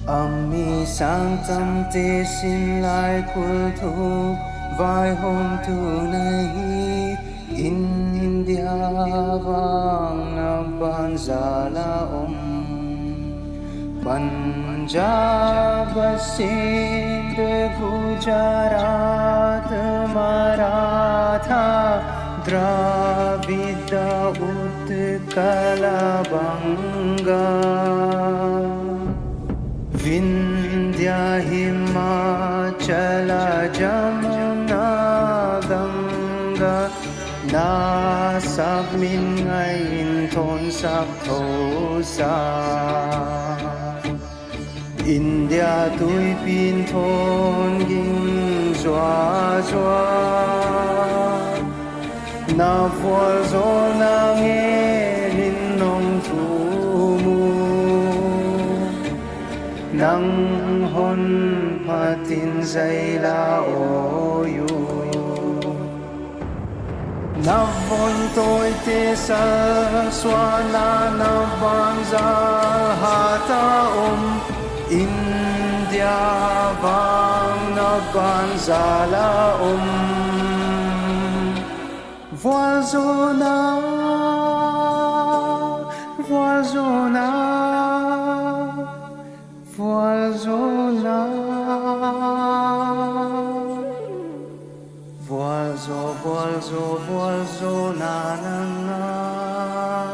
Ami sang tâm tê xin lại kul thu vai hôm tu nahi India vang na banzala Punjab Sindh Gujarat Maratha Dravida Utkala Banga Vindhya Himachala Jamuna Ganga Na sab min ngay in thôn sab thô sa India tui pin thôn ging doa doa Na vuol zo na nghe linh nong thu mu Nang hon patin zay la oyu Na von tôi te sa swana na banza hata India vang na banzala Voilzona, voilzona, voilzona Voilzo, voilzo, voilzona na na